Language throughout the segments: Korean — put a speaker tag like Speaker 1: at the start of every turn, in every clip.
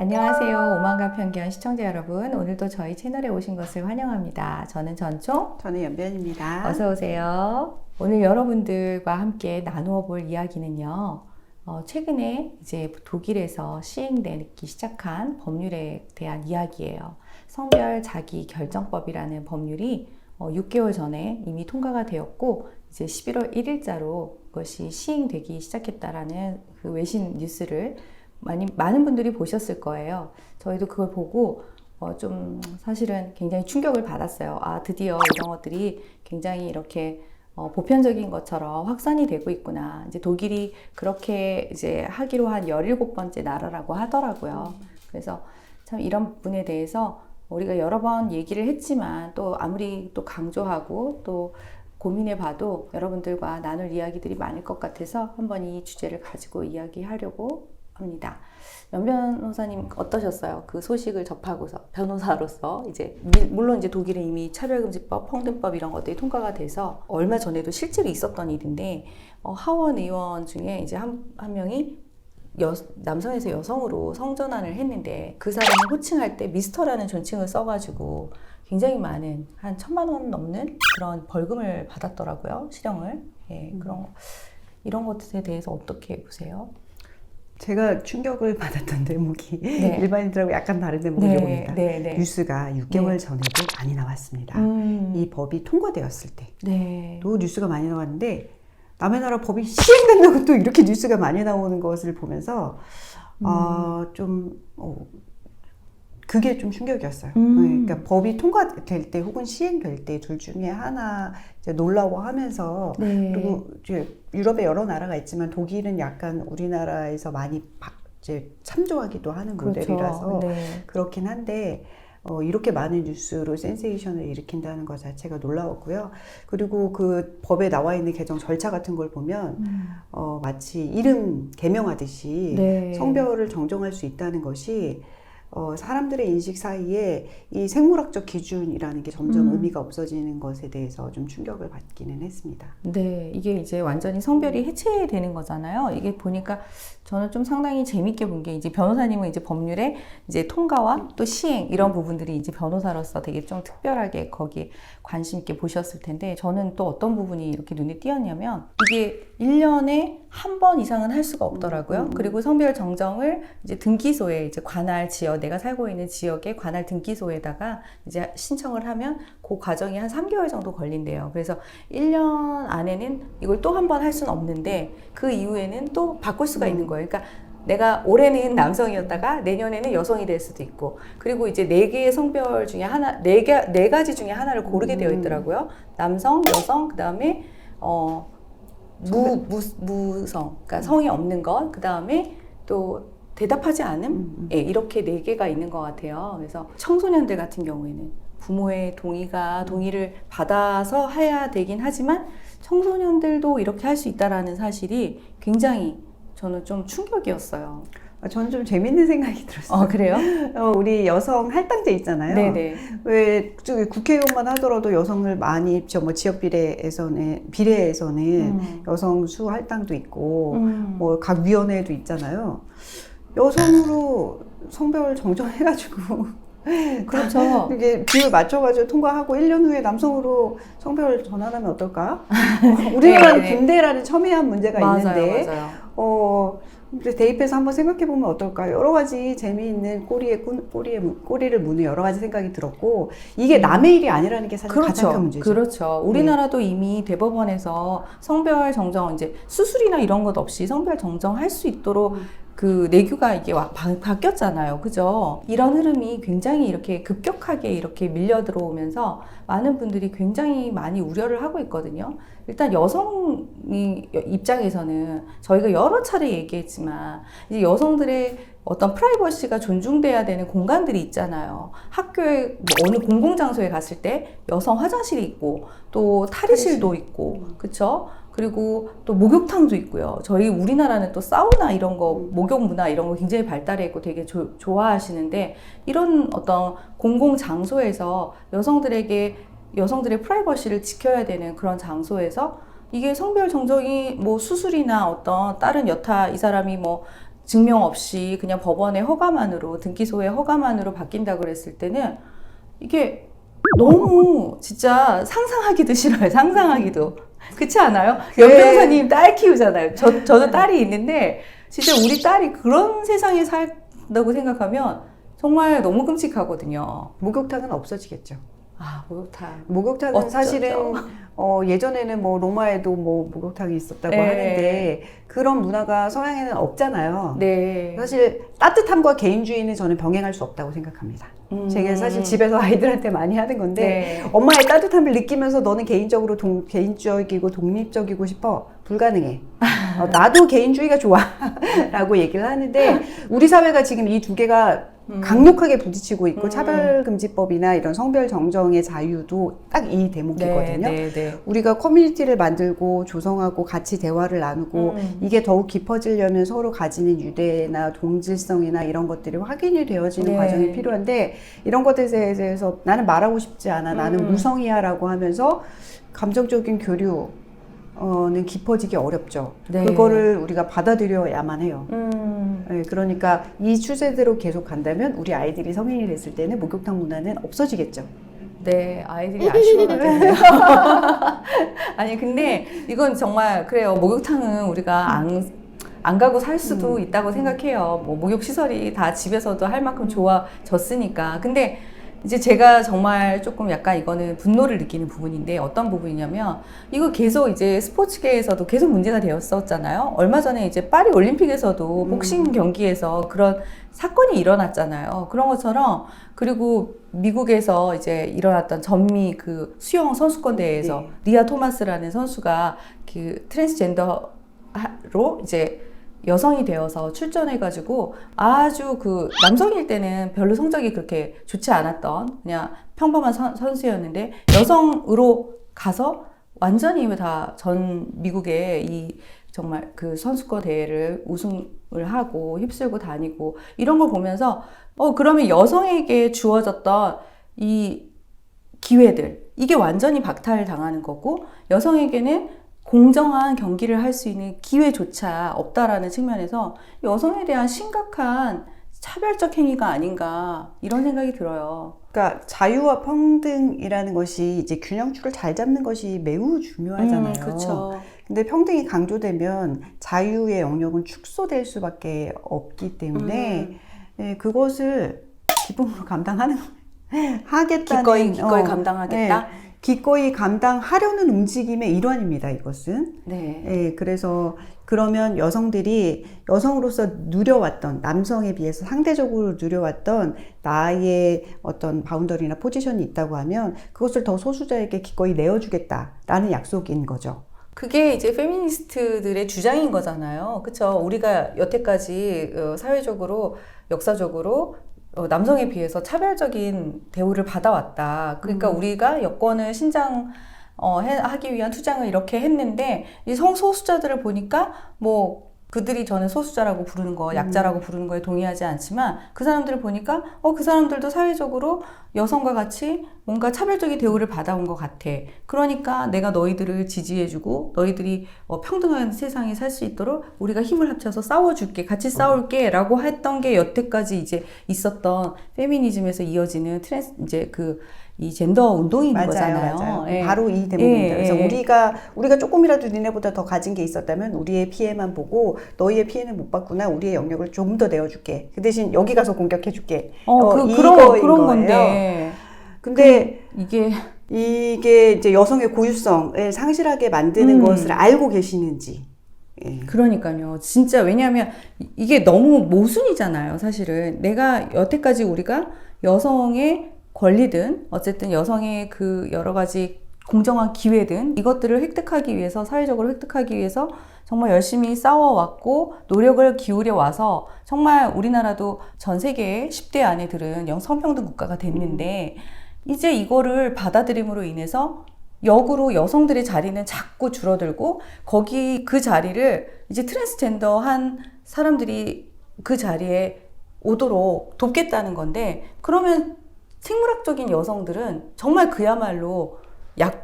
Speaker 1: 안녕하세요. 오만과 편견 시청자 여러분. 오늘도 저희 채널에 오신 것을 환영합니다. 저는 전총,
Speaker 2: 저는 연변입니다.
Speaker 1: 어서 오세요. 오늘 여러분들과 함께 나누어 볼 이야기는요. 최근에 이제 독일에서 시행되기 시작한 법률에 대한 이야기예요. 성별 자기 결정법이라는 법률이 6개월 전에 이미 통과가 되었고 이제 11월 1일자로 그것이 시행되기 시작했다라는 그 외신 뉴스를 많은 분들이 보셨을 거예요. 저희도 그걸 보고 좀 사실은 굉장히 충격을 받았어요. 아, 드디어 이런 것들이 굉장히 이렇게 보편적인 것처럼 확산이 되고 있구나. 이제 독일이 그렇게 이제 하기로 한 17번째 나라라고 하더라고요. 그래서 참 이런 부분에 대해서 우리가 여러 번 얘기를 했지만 또 아무리 또 강조하고 또 고민해 봐도 여러분들과 나눌 이야기들이 많을 것 같아서 한번 이 주제를 가지고 이야기하려고 합니다. 연 변호사님 어떠셨어요? 그 소식을 접하고서 변호사로서 이제 물론 이제 독일에 이미 차별금지법, 평등법 이런 것들이 통과가 돼서 얼마 전에도 실제로 있었던 일인데 하원 의원 중에 이제 한 명이 남성에서 여성으로 성전환을 했는데 그 사람을 호칭할 때 미스터라는 존칭을 써가지고 굉장히 많은 한 1,000만 원 넘는 그런 벌금을 받았더라고요. 실형을. 예, 이런 것에 대해서 어떻게 보세요?
Speaker 2: 제가 충격을 받았던 대목이
Speaker 1: 네.
Speaker 2: 일반인들하고 약간 다른 대목이라고 봅니다.
Speaker 1: 네.
Speaker 2: 뉴스가 6개월 전에도 많이 나왔습니다. 이 법이 통과되었을 때도 뉴스가 많이 나왔는데 남의 나라 법이 시행된다고 또 이렇게 뉴스가 많이 나오는 것을 보면서 그게 좀 충격이었어요. 그러니까 법이 통과될 때 혹은 시행될 때 둘 중에 하나 이제 놀라워하면서 그리고 이제 유럽의 여러 나라가 있지만 독일은 약간 우리나라에서 많이 이제 참조하기도 하는 모델이라서 그렇긴 한데 이렇게 많은 뉴스로 센세이션을 일으킨다는 것 자체가 놀라웠고요. 그리고 그 법에 나와 있는 개정 절차 같은 걸 보면 마치 이름 개명하듯이 성별을 정정할 수 있다는 것이 사람들의 인식 사이에 이 생물학적 기준이라는 게 점점 의미가 없어지는 것에 대해서 좀 충격을 받기는 했습니다.
Speaker 1: 네, 이게 이제 완전히 성별이 해체되는 거잖아요. 이게 보니까 저는 좀 상당히 재밌게 본 게 이제 변호사님은 이제 법률의 이제 통과와 또 시행 이런 부분들이 이제 변호사로서 되게 좀 특별하게 거기에 관심 있게 보셨을 텐데 저는 또 어떤 부분이 이렇게 눈에 띄었냐면 이게 1년에 한 번 이상은 할 수가 없더라고요. 그리고 성별 정정을 이제 등기소에 이제 관할 지역, 내가 살고 있는 지역의 관할 등기소에다가 이제 신청을 하면 그 과정이 한 3개월 정도 걸린대요. 그래서 1년 안에는 이걸 또 한 번 할 수는 없는데 그 이후에는 또 바꿀 수가 있는 거예요. 그러니까 내가 올해는 남성이었다가 내년에는 여성이 될 수도 있고 그리고 이제 4개의 성별 중에 하나, 네 가지 중에 하나를 고르게 되어 있더라고요. 남성, 여성, 그 다음에 무성, 그러니까 성이 없는 것, 그 다음에 또 대답하지 않음, 예, 이렇게 4개가 있는 것 같아요. 그래서 청소년들 같은 경우에는 부모의 동의를 받아서 해야 되긴 하지만 청소년들도 이렇게 할 수 있다라는 사실이 굉장히 저는 좀 충격이었어요.
Speaker 2: 저는 좀 재밌는 생각이 들었어요.
Speaker 1: 그래요?
Speaker 2: 우리 여성 할당제 있잖아요.
Speaker 1: 네네.
Speaker 2: 왜 저기 국회의원만 하더라도 여성을 많이 지역 비례에서는 여성 수 할당도 있고 뭐 각 위원회도 있잖아요. 여성으로 성별 정정해가지고
Speaker 1: 그렇죠.
Speaker 2: 이게 비율 맞춰가지고 통과하고 1년 후에 남성으로 성별 전환하면 어떨까요? 우리나라는 군대라는 첨예한 문제가 있는데 그래서 대입해서 한번 생각해보면 어떨까요? 여러 가지 재미있는 꼬리를 무는 여러 가지 생각이 들었고 이게 남의 일이 아니라는 게 사실 가장 큰 문제죠.
Speaker 1: 그렇죠. 우리나라도 이미 대법원에서 성별 정정 이제 수술이나 이런 것 없이 성별 정정할 수 있도록 그 내규가 이게 바뀌었잖아요. 그죠? 이런 흐름이 굉장히 이렇게 급격하게 이렇게 밀려 들어오면서 많은 분들이 굉장히 많이 우려를 하고 있거든요. 일단 여성이 입장에서는 저희가 여러 차례 얘기했지만 이제 여성들의 어떤 프라이버시가 존중돼야 되는 공간들이 있잖아요. 학교에 뭐 어느 공공장소에 갔을 때 여성 화장실이 있고 또 탈의실도 있고 그쵸? 그리고 또 목욕탕도 있고요. 저희 우리나라는 또 사우나 이런 거 목욕 문화 이런 거 굉장히 발달해 있고 되게 좋아하시는데 이런 어떤 공공장소에서 여성들의 프라이버시를 지켜야 되는 그런 장소에서 이게 성별 정정이 뭐 수술이나 어떤 다른 여타 이 사람이 뭐 증명 없이 그냥 법원의 허가만으로, 등기소의 허가만으로 바뀐다 그랬을 때는 이게 너무 진짜 상상하기도 싫어요. 상상하기도. 그렇지 않아요? 연 변호사님 딸 키우잖아요. 저도 딸이 있는데 진짜 우리 딸이 그런 세상에 살다고 생각하면 정말 너무 끔찍하거든요.
Speaker 2: 목욕탕은 없어지겠죠.
Speaker 1: 아, 목욕탕.
Speaker 2: 목욕탕은
Speaker 1: 어쩌죠?
Speaker 2: 사실은 예전에는 뭐 로마에도 뭐 목욕탕이 있었다고
Speaker 1: 네.
Speaker 2: 하는데 그런 문화가 서양에는 없잖아요.
Speaker 1: 네.
Speaker 2: 사실 따뜻함과 개인주의는 저는 병행할 수 없다고 생각합니다. 제가 사실 집에서 아이들한테 많이 하는 건데
Speaker 1: 네.
Speaker 2: 엄마의 따뜻함을 느끼면서 너는 개인적으로 개인적이고 독립적이고 싶어? 불가능해. 나도 개인주의가 좋아 라고 얘기를 하는데 우리 사회가 지금 이 두 개가 강력하게 부딪히고 있고 차별금지법이나 이런 성별 정정의 자유도 딱 이 대목이거든요.
Speaker 1: 네.
Speaker 2: 우리가 커뮤니티를 만들고 조성하고 같이 대화를 나누고 이게 더욱 깊어지려면 서로 가지는 유대나 동질성이나 이런 것들이 확인이 되어지는
Speaker 1: 네.
Speaker 2: 과정이 필요한데 이런 것들에 대해서 나는 말하고 싶지 않아. 나는 무성이야 라고 하면서 감정적인 교류는 깊어지기 어렵죠.
Speaker 1: 네.
Speaker 2: 그거를 우리가 받아들여야만 해요. 네, 그러니까 이 추세대로 계속 간다면 우리 아이들이 성인이 됐을 때는 목욕탕 문화는 없어지겠죠.
Speaker 1: 네, 아이들이 아쉬워하겠네요. 아니, 근데 이건 정말 그래요. 목욕탕은 우리가 안 가고 살 수도 있다고 생각해요. 뭐 목욕 시설이 다 집에서도 할 만큼 좋아졌으니까. 근데 이제 제가 정말 조금 약간 이거는 분노를 느끼는 부분인데 어떤 부분이냐면 이거 계속 이제 스포츠계에서도 계속 문제가 되었었잖아요. 얼마 전에 이제 파리 올림픽에서도 복싱 경기에서 그런 사건이 일어났잖아요. 그런 것처럼 그리고 미국에서 이제 일어났던 전미 그 수영 선수권 대회에서 리아 토마스라는 선수가 그 트랜스젠더로 이제 여성이 되어서 출전해가지고 아주 그 남성일 때는 별로 성적이 그렇게 좋지 않았던 그냥 평범한 선수였는데 여성으로 가서 완전히 다 전 미국의 이 정말 그 선수권 대회를 우승을 하고 휩쓸고 다니고 이런 걸 보면서 그러면 여성에게 주어졌던 이 기회들 이게 완전히 박탈당하는 거고 여성에게는 공정한 경기를 할 수 있는 기회조차 없다라는 측면에서 여성에 대한 심각한 차별적 행위가 아닌가 이런 생각이 들어요.
Speaker 2: 그러니까 자유와 평등이라는 것이 이제 균형추를 잘 잡는 것이 매우 중요하잖아요.
Speaker 1: 그렇죠.
Speaker 2: 근데 평등이 강조되면 자유의 영역은 축소될 수밖에 없기 때문에 그것을 기쁨으로 감당하는 하겠다는
Speaker 1: 기꺼이 감당하겠다.
Speaker 2: 네, 기꺼이 감당하려는 움직임의 일환입니다. 이것은.
Speaker 1: 네.
Speaker 2: 네, 그래서 그러면 여성들이 여성으로서 누려왔던 남성에 비해서 상대적으로 누려왔던 나의 어떤 바운더리나 포지션이 있다고 하면 그것을 더 소수자에게 기꺼이 내어주겠다라는 약속인 거죠.
Speaker 1: 그게 이제 페미니스트들의 주장인 거잖아요. 그렇죠? 우리가 여태까지 사회적으로 역사적으로 남성에 비해서 차별적인 대우를 받아왔다. 그러니까 우리가 여권을 하기 위한 투쟁을 이렇게 했는데 이 성소수자들을 보니까 뭐 그들이 저는 소수자라고 부르는 거, 약자라고 부르는 거에 동의하지 않지만 그 사람들을 보니까 그 사람들도 사회적으로 여성과 같이 뭔가 차별적인 대우를 받아온 것 같아. 그러니까 내가 너희들을 지지해주고 너희들이 평등한 세상에 살 수 있도록 우리가 힘을 합쳐서 싸워줄게, 같이 싸울게 라고 했던 게 여태까지 이제 있었던 페미니즘에서 이어지는 이제 이 젠더 운동인 거잖아요.
Speaker 2: 맞아요.
Speaker 1: 예.
Speaker 2: 바로 이 대목입니다. 그래서
Speaker 1: 예.
Speaker 2: 우리가 조금이라도 니네보다 더 가진 게 있었다면 우리의 피해만 보고 너희의 피해는 못 봤구나. 우리의 영역을 좀 더 내어줄게. 그 대신 여기 가서 공격해줄게.
Speaker 1: 그런 건데.
Speaker 2: 근데
Speaker 1: 이게
Speaker 2: 이제 여성의 고유성을 상실하게 만드는 것을 알고 계시는지. 예.
Speaker 1: 그러니까요. 진짜 왜냐하면 이게 너무 모순이잖아요. 사실은 내가 여태까지 우리가 여성의 권리든 어쨌든 여성의 그 여러 가지 공정한 기회든 이것들을 획득하기 위해서 사회적으로 획득하기 위해서 정말 열심히 싸워왔고 노력을 기울여 와서 정말 우리나라도 전 세계 10대 안에 들은 성평등 국가가 됐는데 이제 이거를 받아들임으로 인해서 역으로 여성들의 자리는 자꾸 줄어들고 그 자리를 이제 트랜스젠더한 사람들이 그 자리에 오도록 돕겠다는 건데 그러면 생물학적인 여성들은 정말 그야말로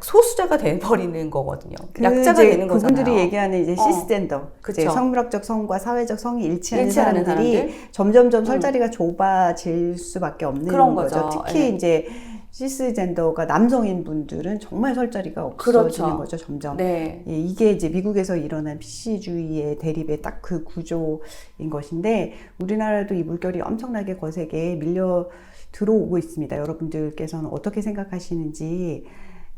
Speaker 1: 소수자가 돼버리는 거거든요.
Speaker 2: 그
Speaker 1: 약자가
Speaker 2: 이제
Speaker 1: 되는 거잖아요.
Speaker 2: 그분들이 얘기하는 이제 시스젠더,
Speaker 1: 그쵸.
Speaker 2: 이제 성물학적 성과 사회적 성이 일치하는
Speaker 1: 일치하는
Speaker 2: 사람들이
Speaker 1: 사람들?
Speaker 2: 점점점 설자리가 좁아질 수밖에 없는
Speaker 1: 그런
Speaker 2: 거죠.
Speaker 1: 거죠.
Speaker 2: 특히
Speaker 1: 예.
Speaker 2: 이제 시스젠더가 남성인 분들은 정말 설자리가 없어지는
Speaker 1: 그렇죠.
Speaker 2: 거죠, 점점.
Speaker 1: 네.
Speaker 2: 예, 이게 이제 미국에서 일어난 PC주의의 대립의 딱 그 구조인 것인데, 우리나라도 이 물결이 엄청나게 거세게 밀려 들어오고 있습니다. 여러분들께서는 어떻게 생각하시는지,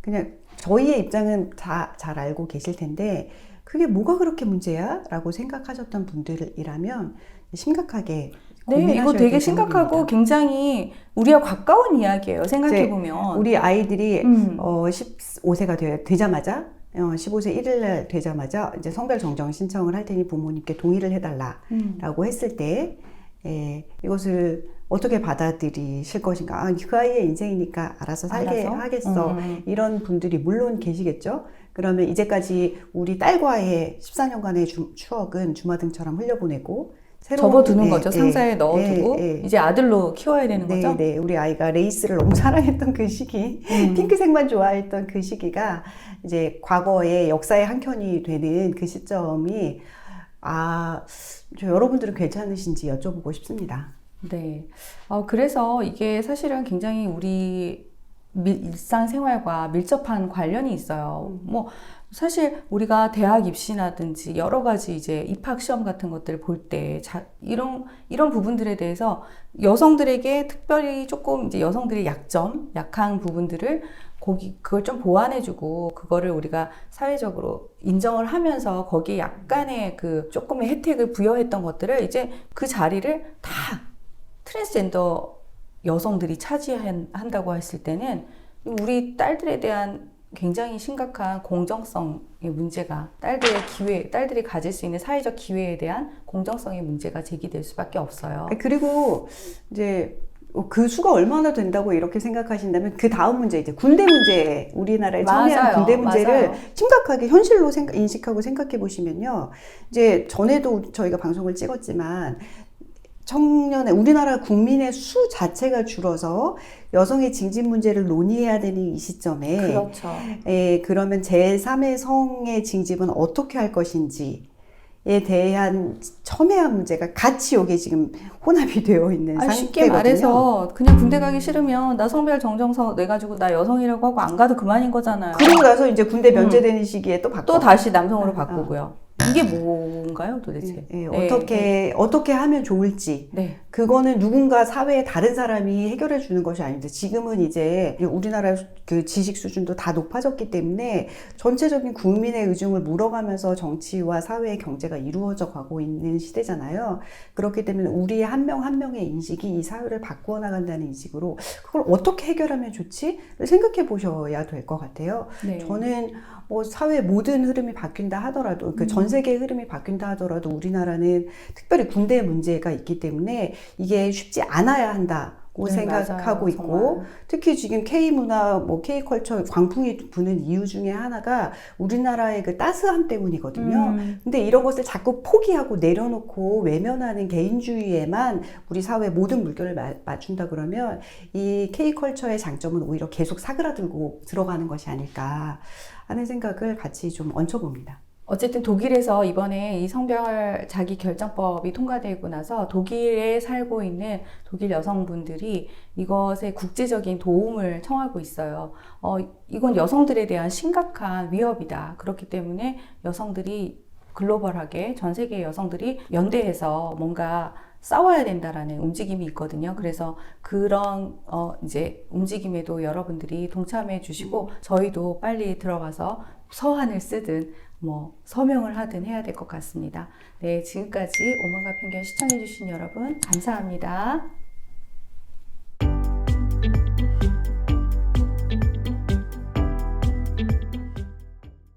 Speaker 2: 그냥 저희의 입장은 다 잘 알고 계실 텐데, 그게 뭐가 그렇게 문제야? 라고 생각하셨던 분들이라면 심각하게
Speaker 1: 네,
Speaker 2: 고민하셔야
Speaker 1: 이거 되게
Speaker 2: 될
Speaker 1: 심각하고
Speaker 2: 부분입니다.
Speaker 1: 굉장히 우리와 가까운 이야기예요. 생각해보면.
Speaker 2: 우리 아이들이 15세가 되자마자 15세 1일날 되자마자 이제 성별 정정 신청을 할 테니 부모님께 동의를 해달라라고 했을 때 이것을 어떻게 받아들이실 것인가? 아, 그 아이의 인생이니까 알아서 살게
Speaker 1: 알아서?
Speaker 2: 하겠어. 이런 분들이 물론 계시겠죠. 그러면 이제까지 우리 딸과의 14년간의 추억은 주마등처럼 흘려보내고
Speaker 1: 접어두는 거죠. 상자에 넣어두고 이제 아들로 키워야 되는 거죠.
Speaker 2: 네, 우리 아이가 레이스를 너무 사랑했던 그 시기, 핑크색만 좋아했던 그 시기가 이제 과거의 역사의 한 켠이 되는 그 시점이 저 여러분들은 괜찮으신지 여쭤보고 싶습니다.
Speaker 1: 네. 그래서 이게 사실은 굉장히 우리 일상생활과 밀접한 관련이 있어요. 뭐 사실 우리가 대학 입시라든지 여러 가지 이제 입학 시험 같은 것들을 볼 때 이런 부분들에 대해서 여성들에게 특별히 조금 이제 여성들의 약한 부분들을 그걸 좀 보완해주고 그거를 우리가 사회적으로 인정을 하면서 거기에 약간의 그 조금의 혜택을 부여했던 것들을 이제 그 자리를 다 트랜스젠더 여성들이 차지한다고 했을 때는 우리 딸들에 대한 굉장히 심각한 공정성의 문제가 딸들이 가질 수 있는 사회적 기회에 대한 공정성의 문제가 제기될 수밖에 없어요.
Speaker 2: 그리고 이제 그 수가 얼마나 된다고 이렇게 생각하신다면 그 다음 문제 이제 군대 문제, 우리나라의 첨예한 군대 문제를
Speaker 1: 맞아요.
Speaker 2: 심각하게 현실로 인식하고 생각해 보시면요. 이제 전에도 저희가 방송을 찍었지만 우리나라 국민의 수 자체가 줄어서 여성의 징집 문제를 논의해야 되는 이 시점에
Speaker 1: 그렇죠.
Speaker 2: 그러면 제3의 성의 징집은 어떻게 할 것인지에 대한 첨예한 문제가 같이 여기에 지금 혼합이 되어 있는 상태거든요.
Speaker 1: 쉽게 말해서 그냥 군대 가기 싫으면 나 성별 정정서 내가지고 나 여성이라고 하고 안 가도 그만인 거잖아요.
Speaker 2: 그러고 나서 이제 군대 면제되는 시기에 또
Speaker 1: 다시 남성으로 바꾸고요. 이게 뭔가요, 도대체?
Speaker 2: 어떻게 하면 좋을지. 그거는 누군가 사회의 다른 사람이 해결해 주는 것이 아닌데, 지금은 이제 우리나라 그 지식 수준도 다 높아졌기 때문에 전체적인 국민의 의중을 물어가면서 정치와 사회의 경제가 이루어져 가고 있는 시대잖아요. 그렇기 때문에 우리 한 명 한 명의 인식이 이 사회를 바꾸어 나간다는 인식으로 그걸 어떻게 해결하면 좋지?를 생각해 보셔야 될 것 같아요. 저는 뭐 사회의 모든 흐름이 바뀐다 하더라도 전 세계의 흐름이 바뀐다 하더라도 우리나라는 특별히 군대 문제가 있기 때문에 이게 쉽지 않아야 한다고 생각하고 있고, 정말. 특히 지금 K문화, K컬처 광풍이 부는 이유 중에 하나가 우리나라의 그 따스함 때문이거든요. 근데 이런 것을 자꾸 포기하고 내려놓고 외면하는 개인주의에만 우리 사회의 모든 물결을 맞춘다 그러면 이 K컬처의 장점은 오히려 계속 사그라들고 들어가는 것이 아닐까 하는 생각을 같이 좀 얹혀봅니다.
Speaker 1: 어쨌든 독일에서 이번에 이 성별 자기 결정법이 통과되고 나서 독일에 살고 있는 독일 여성분들이 이것에 국제적인 도움을 청하고 있어요. 이건 여성들에 대한 심각한 위협이다. 그렇기 때문에 여성들이 글로벌하게 전 세계 여성들이 연대해서 뭔가 싸워야 된다라는 움직임이 있거든요. 그래서 그런 이제 움직임에도 여러분들이 동참해 주시고 저희도 빨리 들어가서 서한을 쓰든 서명을 하든 해야 될 것 같습니다. 네, 지금까지 오만과 편견 시청해 주신 여러분 감사합니다.